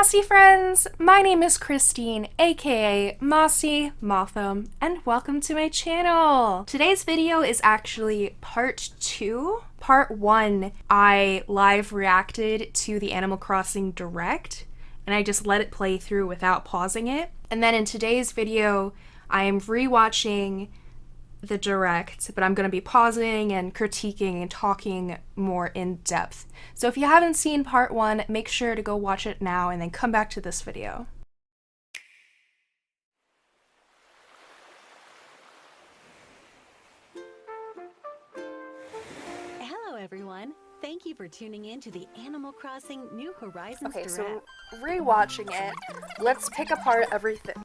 Mossy friends! My name is Christine, aka Mossy Motham, and welcome to my channel! Today's video is actually part 2. Part 1, I live reacted to the Animal Crossing Direct, and I just let it play through without pausing it. And then in today's video, I am rewatching the Direct, but I'm going to be pausing and critiquing and talking more in depth. So if you haven't seen part 1, make sure to go watch it now and then come back to this video. Hello everyone! Thank you for tuning in to the Animal Crossing New Horizons Okay, Direct. so rewatching it, let's pick apart everything.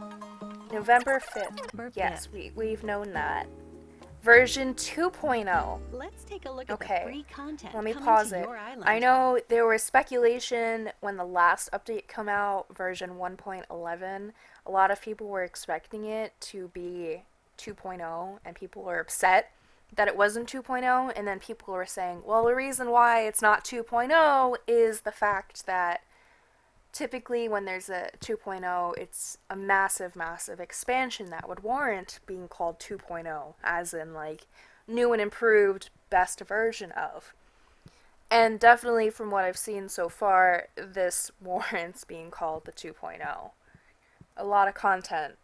November 5th. Yes, we've known that. Version 2.0. Let's take a look at the free content. Let me pause it. I know there was speculation when the last update came out, version 1.11. A lot of people were expecting it to be 2.0, and people were upset that it wasn't 2.0, and then people were saying, well, the reason why it's not 2.0 is the fact that typically when there's a 2.0, it's a massive, massive expansion that would warrant being called 2.0, as in, like, new and improved best version of. And definitely from what I've seen so far, this warrants being called the 2.0. A lot of content.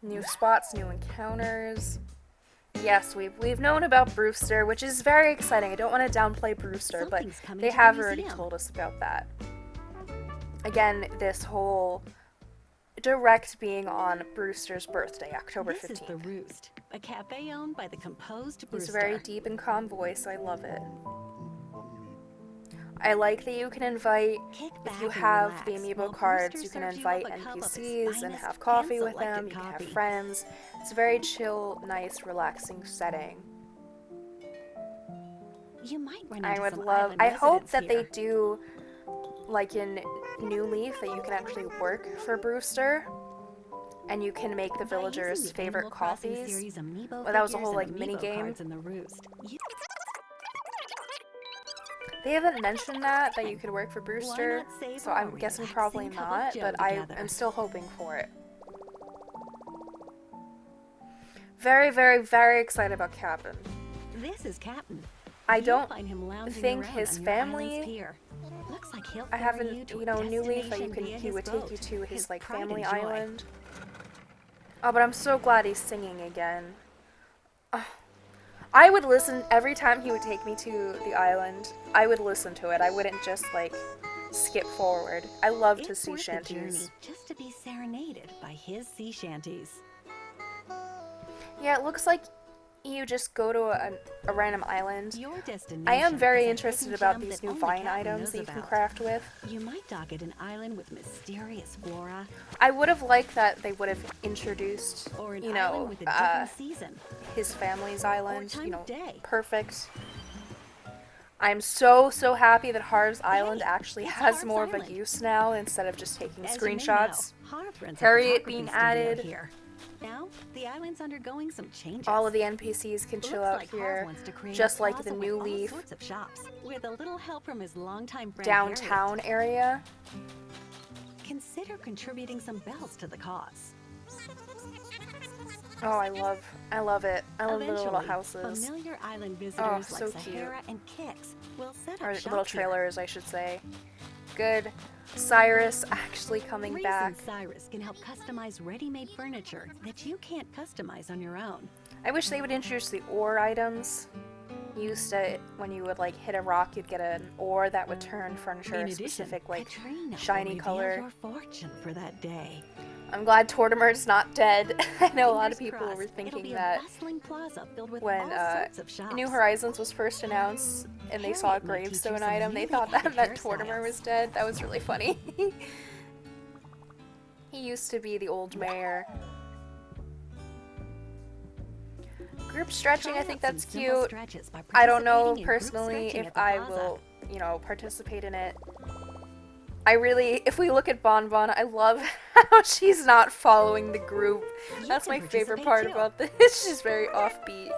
New spots, new encounters. Yes, we've known about Brewster, which is very exciting. I don't want to downplay Brewster, but they have already told us about that. Again, this whole Direct being on Brewster's birthday, October 15th. This is The Roost, a cafe owned by the composed Brewster. It's a very deep and calm voice. I love it. I like that you can invite, if you have the Amiibo Cards, you can invite NPCs and have coffee with them, you can have friends. It's a very chill, nice, relaxing setting. You might run I into would some love, island I hope residents that here. they do, like in New Leaf, that you can actually work for Brewster, and you can make the villagers' favorite coffees. Well, that was a whole, like, mini-game. They haven't mentioned that you could work for Brewster, so I'm guessing probably not, but I'm still hoping for it. Very, very, very excited about Captain. This is Captain. I don't think his family, looks like I haven't, you know, New Leaf, that he would take you to his, like, family island. Oh, but I'm so glad he's singing again. Oh. I would listen every time he would take me to the island. I would listen to it. I wouldn't just, like, skip forward. I loved his sea shanties. Just to be serenaded by his sea shanties. Yeah, it looks like you just go to a random island. I am very interested about these new vine items that you can craft with. You might dock at an island with mysterious flora. I would have liked that they would have introduced, you know, his family's island, you know, perfect. I'm so happy that Harv's Island actually has more of a use now instead of just taking screenshots. Harriet being added. Here. Now, the island's undergoing some changes. All of the NPCs can chill out here, just like the New Leaf with a little help from his longtime friend downtown area. Consider contributing some bells to the cause. Oh, I love it. I love the little houses. Familiar island visitors so like cute. Sahara and Kix will set up Or shop little trailers, I should say. Good. Cyrus actually coming back. Cyrus can help customize ready-made furniture that you can't customize on your own. I wish they would introduce the ore items. Used to, when you would, like, hit a rock, you'd get an ore that would turn furniture a specific, like, shiny color. Your fortune for that day. I'm glad Tortimer's not dead. I know a lot of people were thinking that when New Horizons was first announced and they saw a gravestone item, they thought that Tortimer was dead. That was really funny. He used to be the old mayor. Group stretching, I think that's cute. I don't know personally if I will, you know, participate in it. I really, if we look at Bon Bon, I love how she's not following the group. That's my favorite part about this. She's very offbeat.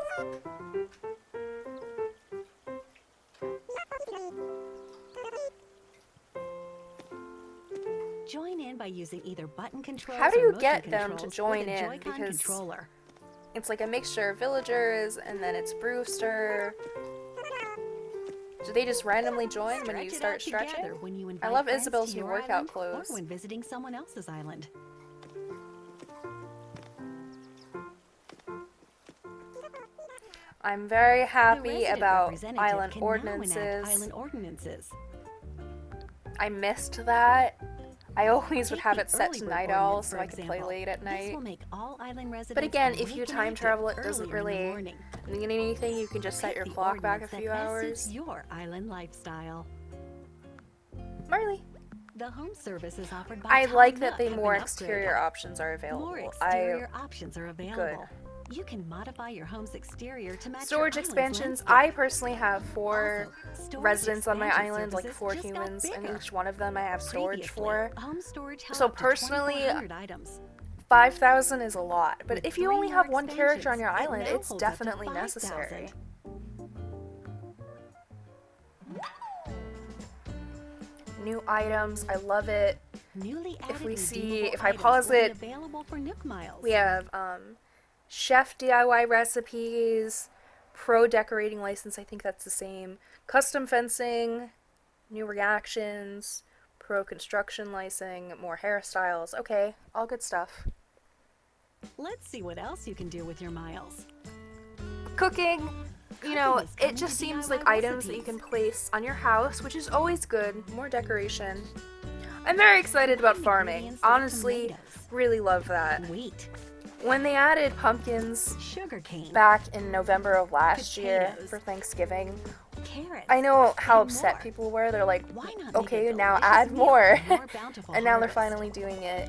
Join in by using either button controls How do or you motion get them to controls join with a in? Joy-Con Because controller. it's like a mixture of villagers, and then it's Brewster. Do they just randomly join when you start stretching? When you I invite love friends Isabel's to new your workout island, clothes. or when visiting someone else's island. I'm very The happy resident about representative island can now enact ordinances. island ordinances. I missed that. I always would Take have the it set early to bird night ordinance, owl so for I could play example. late at This night. will make all island residents But again, if awake you and time active travel, it doesn't earlier in the really morning. mean anything. You can just set Pick your the clock back a ordinance that few best hours. suits your island lifestyle. Marley. The home service is offered by I like that Time the Up, have more been exterior upgraded. options are available. More exterior options are available. You can modify your home's exterior to match Storage your island's expansions. landscape. I personally have 4 Also, storage residents on my expansion island, like services 4 just got humans, and bigger. each one of them I have storage Previously, for. home storage held So up to personally, 2,400 items. 5,000 is a lot, but With if you 3 only more have one character on your expansions, it island, now it's holds up to definitely 5,000. necessary. New items, I love it. Newly added we see- redeemable if I items pause will be it, available for Nook Miles. We have chef DIY recipes, pro decorating license, I think that's the same, custom fencing, new reactions, pro construction licensing, more hairstyles. Okay, all good stuff. Let's see what else you can do with your miles. Cooking, you know, Cooking is it coming just to seems DIY like items that you recipes. can place on your house, which is always good. More decoration. I'm very excited about farming. Ingredients like Honestly, tomatoes, really love that. wheat, When they added pumpkins sugarcane, back in November of last year Potatoes. for Thanksgiving, carrots. I know how and upset more. people were. They're like, Why not make okay, a now delicious add meal more. for a more bountiful And now they're harvest? finally doing it.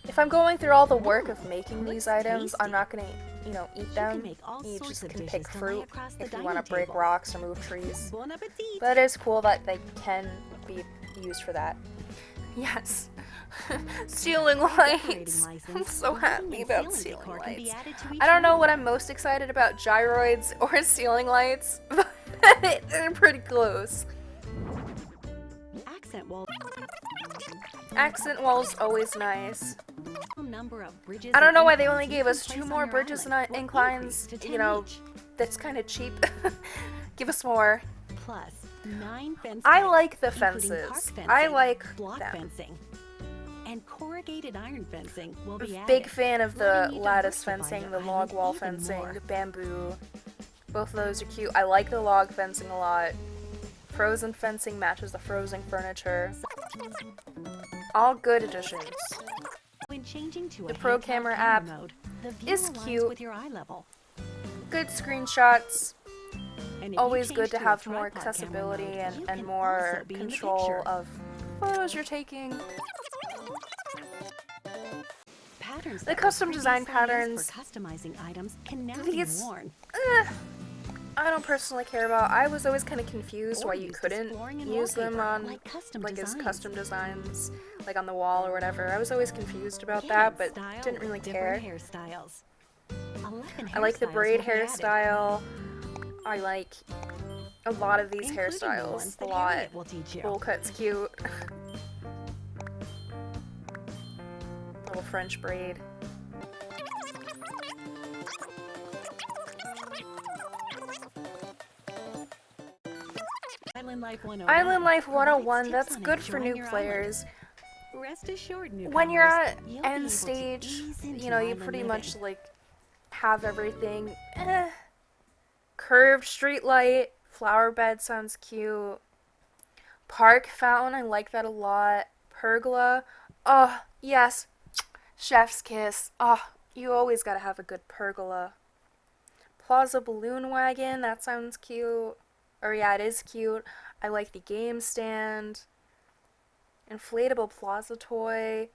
If I'm going through all the work of making these looks them, I'm tasty. not gonna, eat You them. can make all You sorts just of can dishes pick to lay fruit across the if you dining want to break table. rocks or move trees. Bon appetit. But it is cool that they can be used for that. Yes. Ceiling lights. I'm so happy about ceiling lights. I don't know what I'm most excited about, gyroids or ceiling lights, but they're pretty close. Accent wall. Accent wall's always nice. Number of bridges I don't and know why they inclines only you gave can us 2 place on more your bridges island and will inclines. increase to 10 each. That's kind of cheap. Give us more. Plus 9 fence I types, like the including fences. park fencing, I like block them. fencing, and corrugated iron fencing will be added. Big fan of the letting you lattice diversify fencing, your the log island wall even fencing, more. bamboo. Both of those are cute. I like the log fencing a lot. Frozen fencing matches the frozen furniture. All good additions. When changing to The a Pro handheld Camera app mode, the view is aligns cute. with your eye level. Good screenshots. And if you Always change good to a have more tripod camera accessibility mode, you and can more also be in the control picture. of photos you're taking. Patterns The that were custom design previously used patterns. for customizing items can now These- be worn. I don't personally care about. I was always kind of confused Or why you used couldn't exploring and use them wallpaper, on like custom as designs. custom designs, like on the wall or whatever. I was always confused about Get that, in but style didn't with really different care. hairstyles. 11 I like the hairstyles braid will be added, hairstyle. I like a lot of these including the hairstyles. ones A that lot. Harriet will teach you. Bowl cut's cute. Little French braid. Island Life 101. Island Life provides 101, tips that's on good for enjoying new your players. island. Rest assured, newcomers, When you're at you'll be able end to stage, ease into you island pretty living. much like have everything. Curved street light, flower bed sounds cute. Park fountain, I like that a lot. Pergola, oh yes, chef's kiss. Oh, you always gotta have a good pergola. Plaza balloon wagon, that sounds cute. Or yeah, it is cute. I like the game stand. Inflatable plaza toy.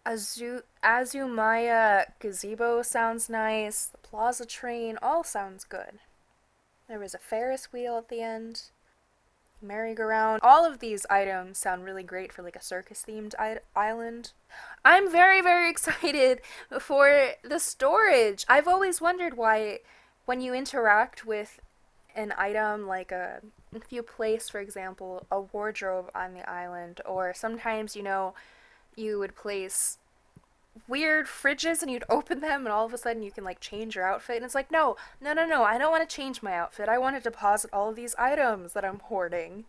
Azumaya gazebo sounds nice. The plaza train all sounds good. There was a Ferris wheel at the end. Merry-go-round. All of these items sound really great for like a circus-themed island. I'm very, very excited for the storage. I've always wondered why when you interact with an item like if you place, for example, a wardrobe on the island, or sometimes, you would place weird fridges and you'd open them and all of a sudden you can like change your outfit, and it's like, no, no, no, no, I don't want to change my outfit. I want to deposit all of these items that I'm hoarding.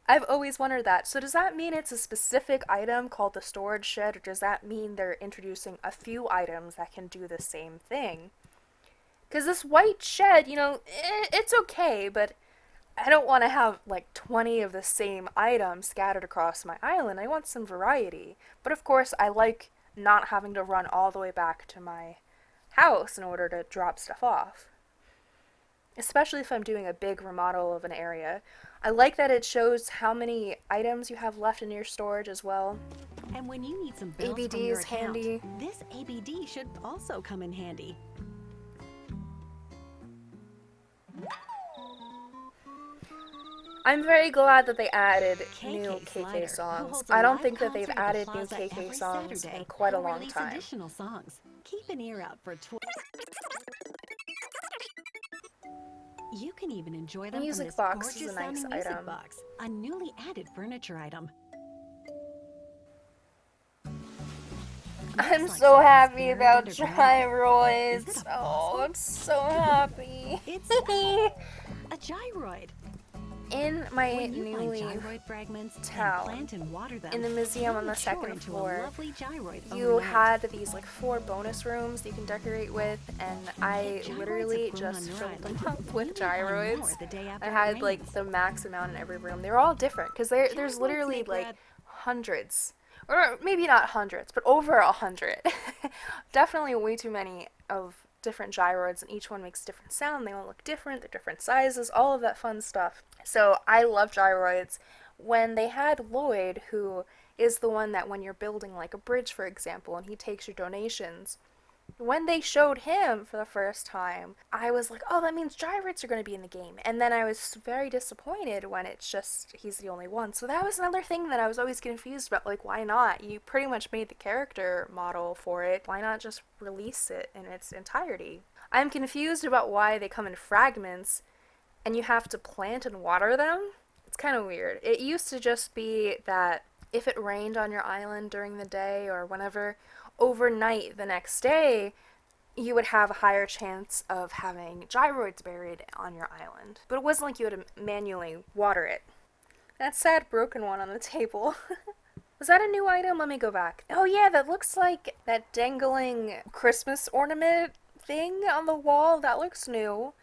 I've always wondered that. So does that mean it's a specific item called the storage shed, or does that mean they're introducing a few items that can do the same thing? Because this white shed, it's okay, but I don't want to have like 20 of the same item scattered across my island. I want some variety. But of course, I like not having to run all the way back to my house in order to drop stuff off. Especially if I'm doing a big remodel of an area. I like that it shows how many items you have left in your storage as well. And when you need some bills ABD from your is account, handy. this ABD should also come in handy. I'm very glad that they added new KK KK Slider, who songs. holds a I don't live think that they've concert at the added new Plaza KK every songs Saturday. in quite a He'll long release time. additional songs. Keep an ear out for You can even enjoy them Music from this box gorgeous is a nice sounding music item. box, a newly added furniture item. I'm Looks like so something's happy buried about underground. gyroids. Is it a Oh, fossil? I'm so happy. It's a gyroid. In my When you find newly gyroid fragments town, and plant and water them, in the museum they'll on the mature second into floor, a lovely gyroid you overnight. had these like 4 bonus rooms that you can decorate with, and I If gyroids literally have grown just on your filled them island, up you with may find gyroids. more the day after I it had like rains. the max amount in every room. They're all different because there's Gyroids literally make like rad- hundreds, or maybe not hundreds, but over 100. Definitely way too many of different gyroids, and each one makes a different sound. They all look different. They're different sizes. All of that fun stuff. So I love gyroids. When they had Lloyd, who is the one that when you're building like a bridge, for example, and he takes your donations, when they showed him for the first time, I was like, oh, that means gyroids are going to be in the game. And then I was very disappointed when it's just he's the only one. So that was another thing that I was always confused about. Like, why not? You pretty much made the character model for it. Why not just release it in its entirety? I'm confused about why they come in fragments and you have to plant and water them. It's kind of weird. It used to just be that if it rained on your island during the day or whenever, overnight the next day, you would have a higher chance of having gyroids buried on your island. But it wasn't like you had to manually water it. That sad broken one on the table. Was that a new item? Let me go back. Oh yeah, that looks like that dangling Christmas ornament thing on the wall. That looks new.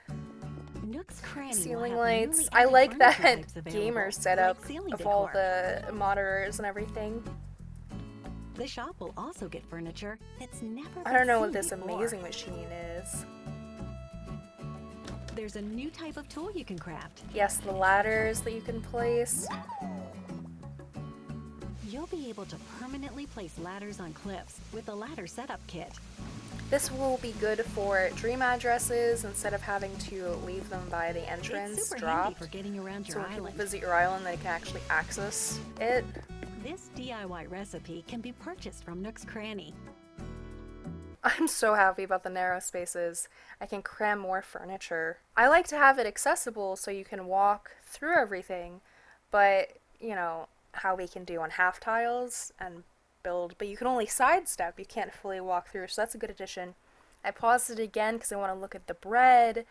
Nook's Cranny Ceiling will have lights. newly I added like furniture that types available, gamer setup like ceiling of all decor. the monitors and everything. The shop will also get furniture that's never I don't know been what this seen before. amazing machine is. There's a new type of tool you can craft. Yes, the ladders that you can place. You'll be able to permanently place ladders on cliffs with the ladder setup kit. This will be good for dream addresses instead of having to leave them by the entrance It's super handy dropped. for getting around So your when people island. visit your island, they can actually access it. This DIY recipe can be purchased from Nook's Cranny. I'm so happy about the narrow spaces. I can cram more furniture. I like to have it accessible so you can walk through everything, but, how we can do on half tiles and build, but you can only sidestep, you can't fully walk through, so that's a good addition. I paused it again because I want to look at the bread,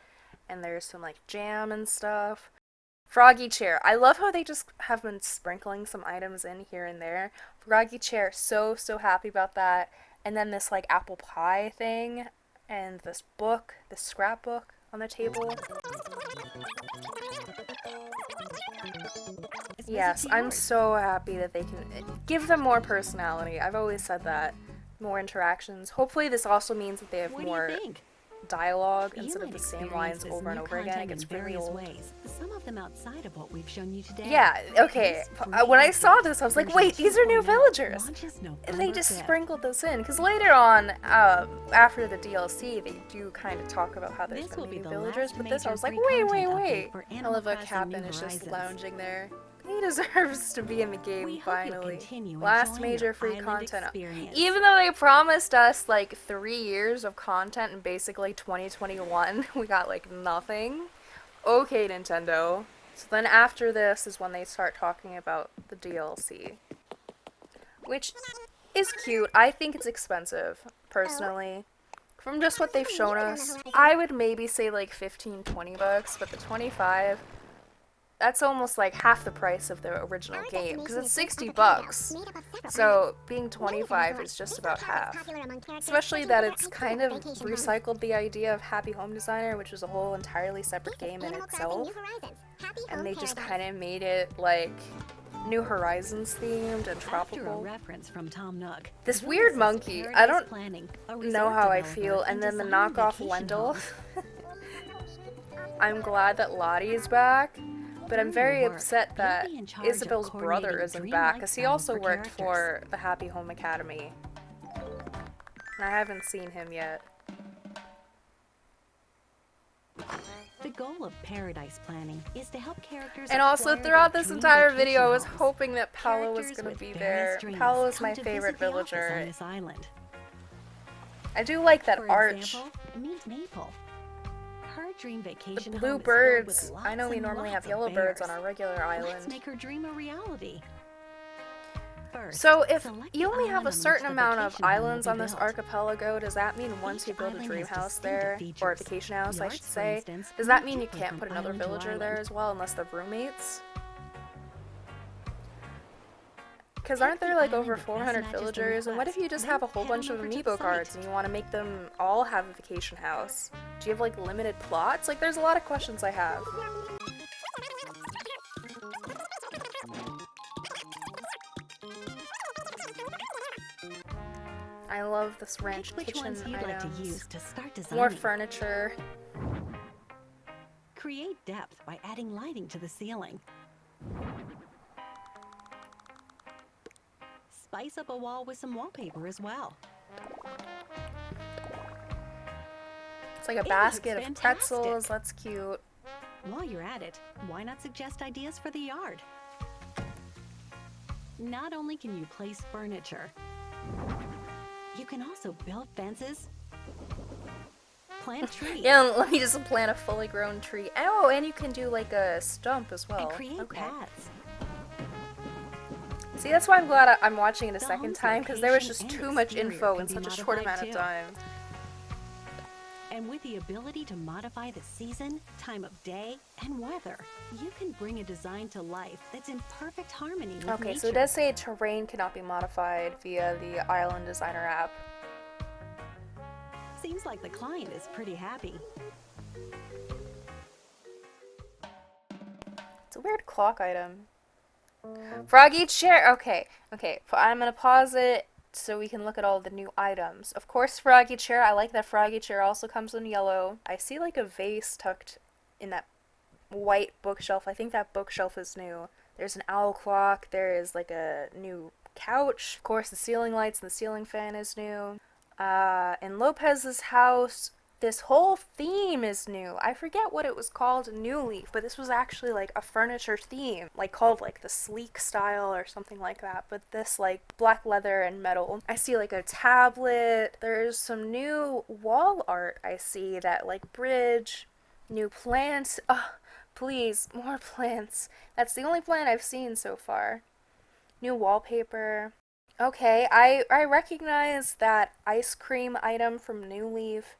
and there's some like jam and stuff. Froggy chair. I love how they just have been sprinkling some items in here and there. Froggy chair, so happy about that. And then this like apple pie thing, and this book, this scrapbook on the table. Yes, I'm so happy that they can give them more personality. I've always said that. More interactions. Hopefully this also means that they have What do more you think? dialogue You instead of might the same experience lines this over and new over again. It content gets in really various old. ways, some of them outside of what we've shown you today. Yeah, okay. When I saw this, I was like, wait, these are new villagers! And they just sprinkled this in, because later on, after the DLC, they do kind of talk about how there's This going will to be be new the villagers, last but this I major was like, free wait. content update for Animal Oliver Crossing Captain New is just Horizons. lounging there. He deserves to be in the game We hope you'll finally. continue Last enjoying major your free island content. experience. Even though they promised us like 3 years of content in basically 2021, we got like nothing. Okay, Nintendo. So then after this is when they start talking about the DLC, which is cute. I think it's expensive, personally. From just what they've shown us, I would maybe say like 15, $20, but the 25, that's almost like half the price of the original game, because it's $60. So being 25 is just about half. Especially that it's kind of recycled the idea of Happy Home Designer, which was a whole entirely separate game in itself, and they just kind of made it like New Horizons themed and After a tropical. reference from Tom Nook, This this weird is monkey, I Paradise don't Planning, a know resort how I developer feel, and then the designing knockoff vacation Wendell. homes. I'm glad that Lottie is back, but I'm During your very work, upset you'll that be in charge of Isabel's brother coordinating isn't back, dreamlike because he sounds also for worked characters. for the Happy Home Academy. And I haven't seen him yet. The goal of Paradise Planning is to help characters And also, acquire throughout their this dream entire vacation video, I was homes. hoping that Paolo was Characters gonna with be various there. dreams Paolo is come my to favorite visit the office villager. on this island. I do like that For arch. example, meet Maple. Her dream The vacation blue home is filled with birds. lots I know we and normally have lots of yellow birds on bears. our regular Let's island. make her dream a reality. First, So if select you the only have island a on certain which the amount of vacation home will islands be on this built. archipelago, does that mean once Each you build a island dream has house distinctive there, or a features. vacation house, I Yards, should for say, instance, does may that mean you differ can't from put another island to villager there island. as well unless they're roommates? Because Pick aren't there the like island over that best 400 matches the villagers, and what if request, you just then have a whole head on bunch of over to the Amiibo site. cards and you want to make them all have a vacation house? Do you have like limited plots? Like there's a lot of questions I have. I love this ranch Pick which kitchen ones you'd like to items. use to start More designing. furniture. Create depth by adding lighting to the ceiling. Spice up a wall with some wallpaper as well. It's like a It basket looks of pretzels. fantastic. That's cute. While you're at it, why not suggest ideas for the yard? Not only can you place furniture, you can also build fences, plant trees, Yeah, let me just plant a fully grown tree. Oh, and you can do like a stump as well. and create Okay. paths. See, that's why I'm glad I'm watching it a The second home's time, because there was location just and too much exterior info can in be such a short modified amount of too. time. And with the ability to modify the season, time of day, and weather, you can bring a design to life that's in perfect harmony with Okay, nature. so it does say terrain cannot be modified via the Island Designer app. Seems like the client is pretty happy. It's a weird clock item. Froggy chair! Okay, I'm gonna pause it so we can look at all the new items. Of course, Froggy chair. I like that Froggy chair also comes in yellow. I see like a vase tucked in that white bookshelf. I think that bookshelf is new. There's an owl clock. There is like a new couch. Of course, the ceiling lights and the ceiling fan is new. In Lopez's house, this whole theme is new. I forget what it was called, New Leaf, but this was actually like a furniture theme, like called like the sleek style or something like that. But this like black leather and metal. I see like a tablet. There's some new wall art I see, that like bridge, new plants. Please, more plants. That's the only plant I've seen so far. New wallpaper. Okay, I recognize that ice cream item from New Leaf.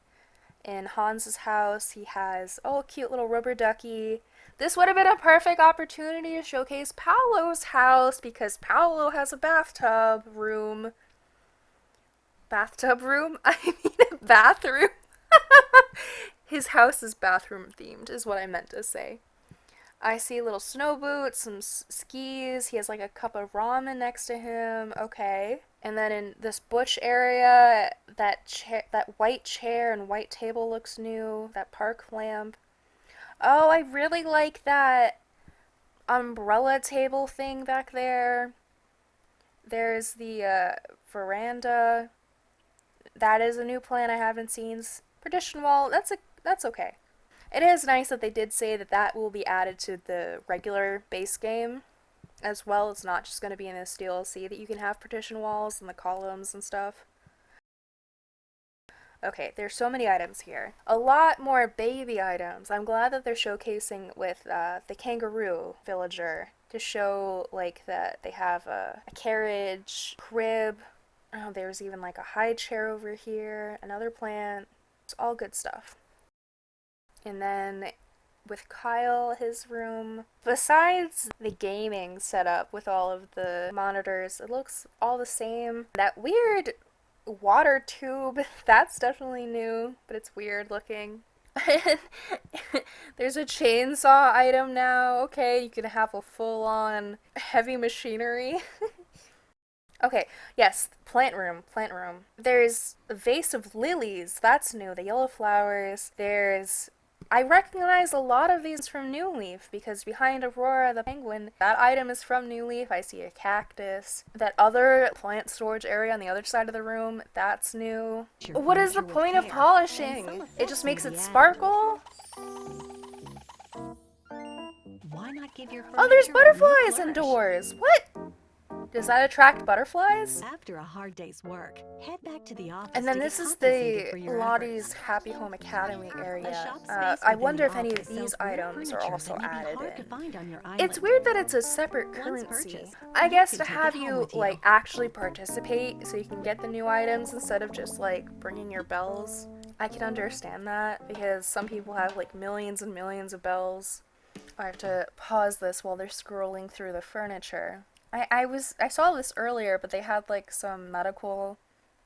In Hans's house, he has, oh, a cute little rubber ducky. This would have been a perfect opportunity to showcase Paolo's house, because Paolo has a bathtub room. Bathtub room? I mean a bathroom. His house is bathroom themed, is what I meant to say. I see little snow boots, some skis. He has like a cup of ramen next to him. Okay. And then in this butch area, that white chair and white table looks new. That park lamp. Oh, I really like that umbrella table thing back there. There's the veranda. That is a new plant I haven't seen. Partition wall. That's okay. It is nice that they did say that that will be added to the regular base game as well. It's not just going to be in this DLC, that you can have partition walls and the columns and stuff. Okay, there's so many items here. A lot more baby items. I'm glad that they're showcasing with the kangaroo villager to show like that they have a carriage, crib. Oh, there's even like a high chair over here, another plant. It's all good stuff. And then with Kyle, his room, besides the gaming setup with all of the monitors, it looks all the same. That weird water tube, that's definitely new, but it's weird looking. There's a chainsaw item now. Okay, you can have a full on heavy machinery. Okay, yes, plant room, plant room. There's a vase of lilies, that's new, the yellow flowers. I recognize a lot of these from New Leaf because behind Aurora the penguin, that item is from New Leaf. I see a cactus. That other plant storage area on the other side of the room, that's new. What is the point of polishing? It just makes it sparkle? Why not give your Oh, there's furniture a new butterflies flourish? indoors. What? Does that attract butterflies? After a hard day's work, head back to the office And then to this get is compensated the for your Lottie's efforts. Happy Home Academy A area. shop space I within wonder the if any of office these sells rare items are furniture also that may be added hard to in. find on your It's island. weird that it's a separate Once currency. purchased, I you guess can to take have it home you, with you. like, actually participate so you can get the new items instead of just, like, bringing your bells. I can understand that because some people have, like, millions and millions of bells. I have to pause this while they're scrolling through the furniture. I saw this earlier, but they had like some medical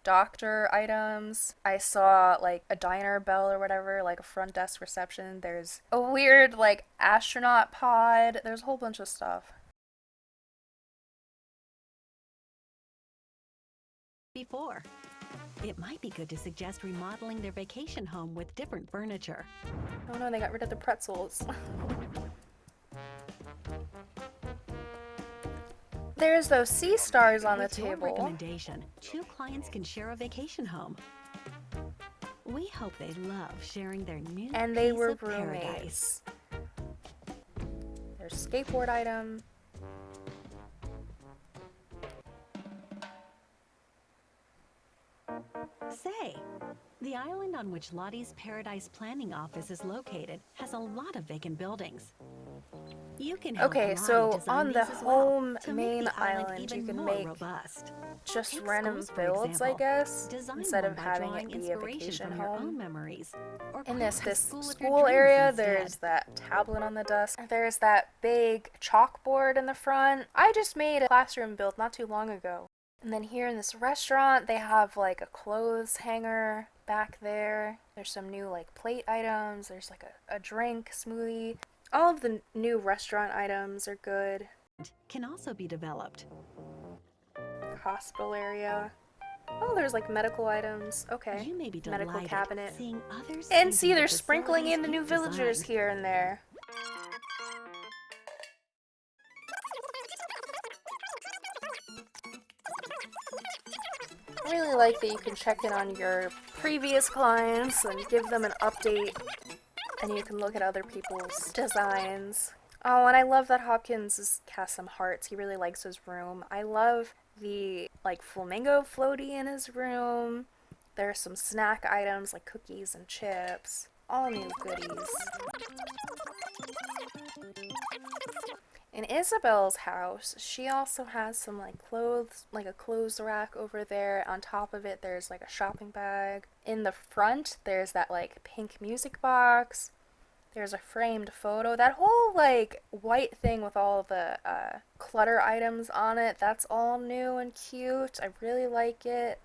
doctor items. I saw like a diner bell or whatever, like a front desk reception. There's a weird like astronaut pod. There's a whole bunch of stuff. Before. It might be good to suggest remodeling their vacation home with different furniture. Oh no, they got rid of the pretzels. There's those sea stars on the With your table. recommendation, 2 clients can share a vacation home. We hope they love sharing their new And they piece were of paradise. roommates. There's a skateboard item. Say, the island on which Lottie's Paradise Planning Office is located has a lot of vacant buildings. You can help Okay, Lottie so design on these the as well home to main make the island island, you even can more make robust. just Take random schools, for builds, I example. guess, Design instead one of by having drawing it be a inspiration vacation from your own home. memories. Or In craft the this school of your school dreams area, instead. there's that tablet on the desk. There's that big chalkboard in the front. I just made a classroom build not too long ago. And then here in this restaurant, they have like a clothes hanger back there. There's some new like plate items. There's like a drink, smoothie. All of the new restaurant items are good. Can also be developed. Hospital area. Oh, there's like medical items. Okay. You may be Medical delighted cabinet. seeing others And using see, they're the sprinkling in facilities the new you've villagers designed. here and there. I really like that you can check in on your previous clients and give them an update, and you can look at other people's designs. Oh, and I love that has some hearts. He really likes his room. I love the like flamingo floaty in his room. There are some snack items like cookies and chips. All new goodies. In Isabel's house, she also has some like clothes, like a clothes rack over there. On top of it, there's like a shopping bag. In the front, there's that like pink music box. There's a framed photo. That whole like white thing with all the clutter items on it, that's all new and cute. I really like it.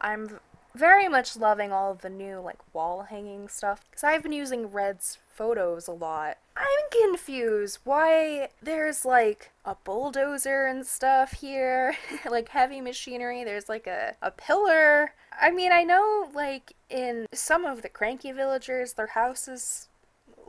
I'm very much loving all of the new like wall hanging stuff because I've been using Red's photos a lot. I'm confused why there's like a bulldozer and stuff here, like heavy machinery. There's like a pillar. I mean, I know like in some of the cranky villagers, their houses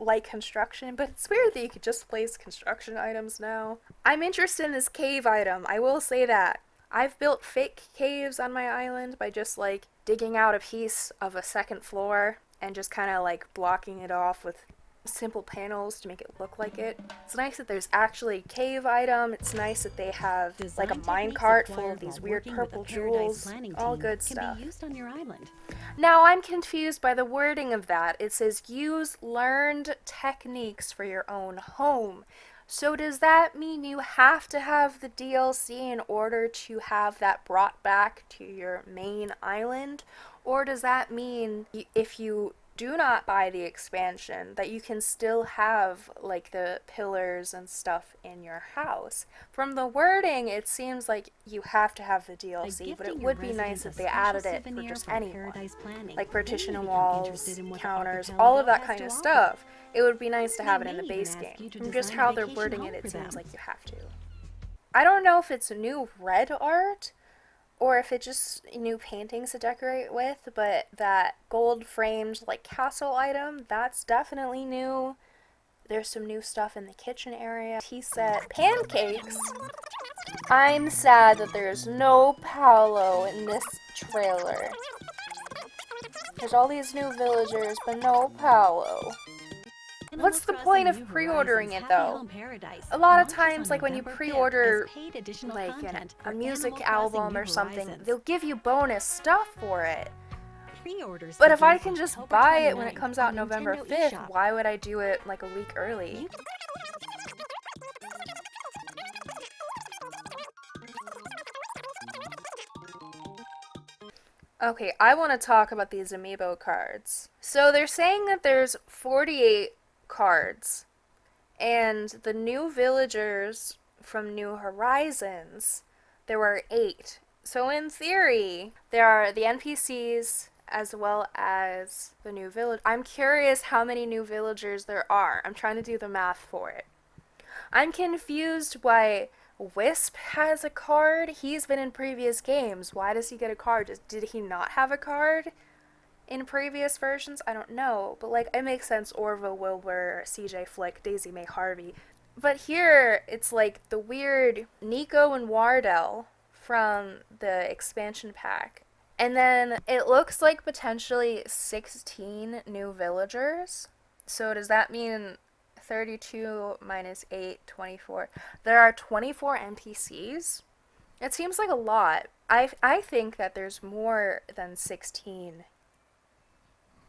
like construction, but it's weird that you could just place construction items now. I'm interested in this cave item, I will say that. I've built fake caves on my island by just like digging out a piece of a second floor and just kind of like blocking it off with simple panels to make it look like it. It's nice that there's actually a cave item. It's nice that they have like a Design techniques minecart full of acquired these while weird working with a purple Paradise jewels. planning All team good can stuff. be used on your island. Now I'm confused by the wording of that. It says use learned techniques for your own home. So does that mean you have to have the DLC in order to have that brought back to your main island? Or does that mean if you do not buy the expansion that you can still have like the pillars and stuff in your house? From the wording, it seems like you have to have the By DLC, but it gifting your would be nice residents a if they special added it for souvenir just from anyone. Paradise Planning, Like they partition may and become interested walls, in what the counters, all of archipelago that has kind to of offer. stuff. It would be nice to They have it may in the even base ask game. you to From just design a how they're vacation wording home it for them. seems like you have to. I don't know if it's new red art or if it's just new paintings to decorate with, but that gold framed like castle item, that's definitely new. There's some new stuff in the kitchen area. Tea set. Pancakes? I'm sad that there's no Paolo in this trailer. There's all these new villagers, but no Paolo. Animal What's the point Crossing New of pre-ordering Horizons it Happy though? Home Paradise A lot of launches times, on like when you November 5th as pre-order paid additional like content a for music Animal Crossing album New or something, Horizons. they'll give you bonus stuff for it. Pre-orders But if begin I can just October buy it when it 29th comes on out November Nintendo 5th, eShop. why would I do it like a week early? Okay, I want to talk about these Amiibo cards. So they're saying that there's 48 cards, and the new villagers from New Horizons, there were 8. So in theory, there are the NPCs as well as the new village. I'm curious how many new villagers there are. I'm trying to do the math for it. I'm confused why Wisp has a card. He's been in previous games. Why does he get a card? Did he not have a card in previous versions? I don't know. But, like, it makes sense. Orville, Wilbur, CJ Flick, Daisy May Harvey. But here, it's like the weird Nico and Wardell from the expansion pack. And then it looks like potentially 16 new villagers. So does that mean 32 minus 8, 24? There are 24 NPCs? It seems like a lot. I think that there's more than 16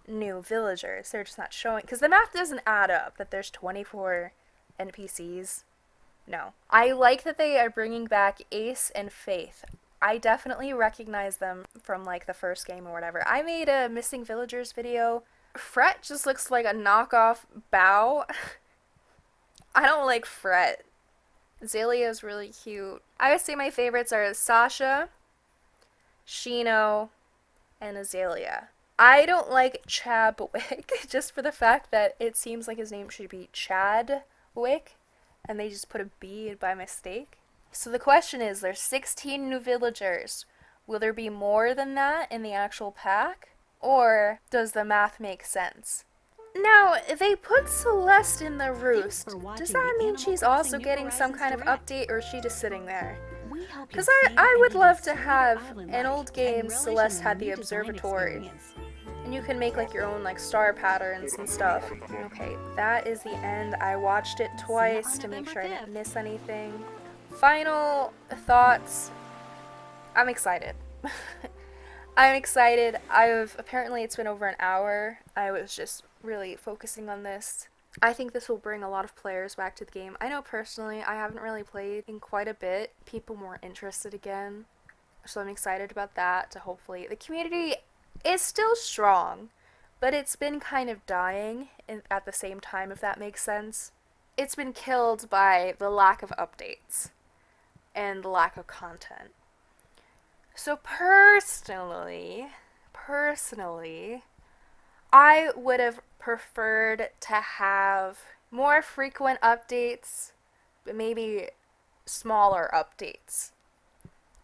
new villagers. They're just not showing. Because the math doesn't add up that there's 24 NPCs. No. I like that they are bringing back Ace and Faith. I definitely recognize them from like the first game or whatever. I made a missing villagers video. Fret just looks like a knockoff Bow. I don't like Fret. Azalea's really cute. I would say my favorites are Sasha, Shino, and Azalea. I don't like Chabwick just for the fact that it seems like his name should be Chadwick and they just put a B by mistake. So the question is, there's 16 new villagers. Will there be more than that in the actual pack? Or does the math make sense? Now, they put Celeste in the roost. Does that mean she's also getting some kind of update, or is she just sitting there? Because I would love to have an old game Celeste had the observatory. And you can make like your own like star patterns and stuff. Okay, that is the end. I watched it twice to make sure I didn't miss anything. Final thoughts. I'm excited. I'm excited. Apparently it's been over an hour. I was just really focusing on this. I think this will bring a lot of players back to the game. I know personally I haven't really played in quite a bit. People more interested again. So I'm excited about that to hopefully the community is still strong, but it's been kind of dying at the same time, if that makes sense. It's been killed by the lack of updates and the lack of content. So personally, I would have preferred to have more frequent updates, but maybe smaller updates.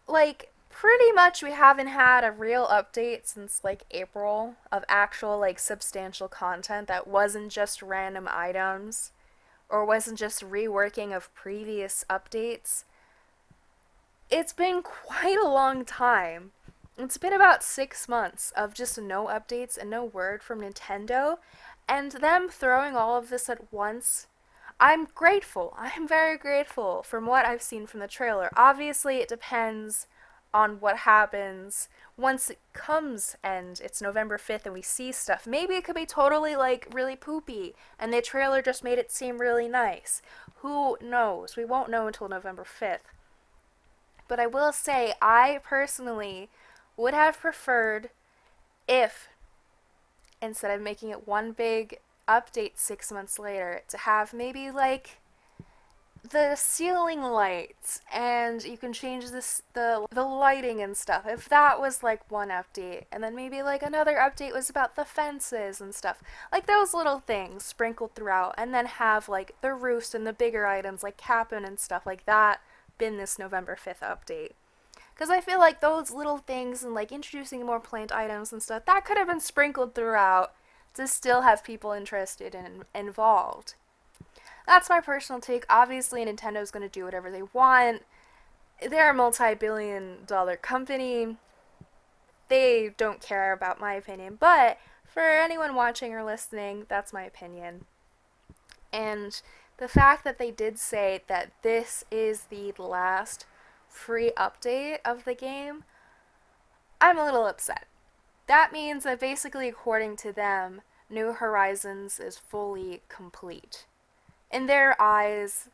Like, pretty much we haven't had a real update since like April of actual like substantial content that wasn't just random items or wasn't just reworking of previous updates. It's been quite a long time. It's been about 6 months of just no updates and no word from Nintendo. And them throwing all of this at once, I'm grateful. I'm very grateful from what I've seen from the trailer. Obviously, it depends on what happens once it comes and it's November 5th and we see stuff. Maybe it could be totally like really poopy and the trailer just made it seem really nice. Who knows? We won't know until November 5th. But I will say, I personally would have preferred if, instead of making it one big update 6 months later, to have maybe like the ceiling lights and you can change the lighting and stuff. If that was like one update, and then maybe like another update was about the fences and stuff, like those little things sprinkled throughout, and then have like the roofs and the bigger items like cabin and stuff like that been this November 5th update. Because I feel like those little things and like introducing more plant items and stuff, that could have been sprinkled throughout to still have people interested and involved. That's my personal take. Obviously, Nintendo's going to do whatever they want. They're a multi-billion-dollar company. They don't care about my opinion. But for anyone watching or listening, that's my opinion. And the fact that they did say that this is the last free update of the game, I'm a little upset. That means that basically, according to them, New Horizons is fully complete. In their eyes,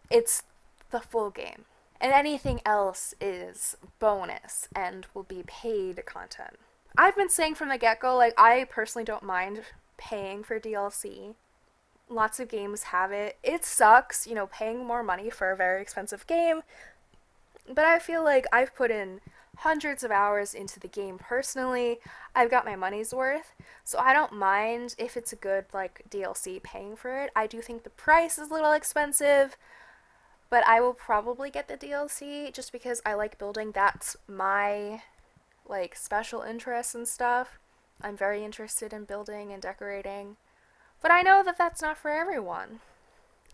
it's the full game. And anything else is bonus and will be paid content. I've been saying from the get-go, like, I personally don't mind paying for DLC. Lots of games have it. It sucks, paying more money for a very expensive game, but I feel like I've put in hundreds of hours into the game personally. I've got my money's worth, so I don't mind if it's a good like DLC paying for it. I do think the price is a little expensive, but I will probably get the DLC just because I like building. That's my like special interests and stuff. I'm very interested in building and decorating, but I know that that's not for everyone.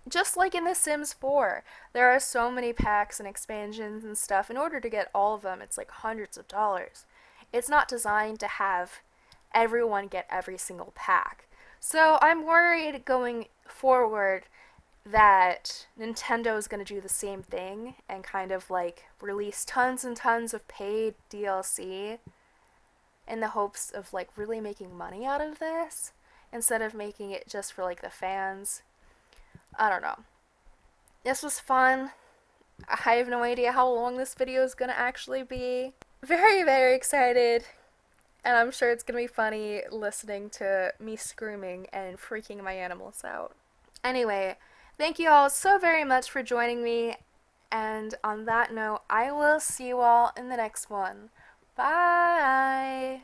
Just like in The Sims 4, there are so many packs and expansions and stuff. In order to get all of them, it's like hundreds of dollars. It's not designed to have everyone get every single pack. So I'm worried going forward that Nintendo is going to do the same thing and kind of like release tons and tons of paid DLC in the hopes of like really making money out of this instead of making it just for like the fans. I don't know. This was fun. I have no idea how long this video is gonna actually be. Very, very excited. And I'm sure it's gonna be funny listening to me screaming and freaking my animals out. Anyway, thank you all so very much for joining me. And on that note, I will see you all in the next one. Bye!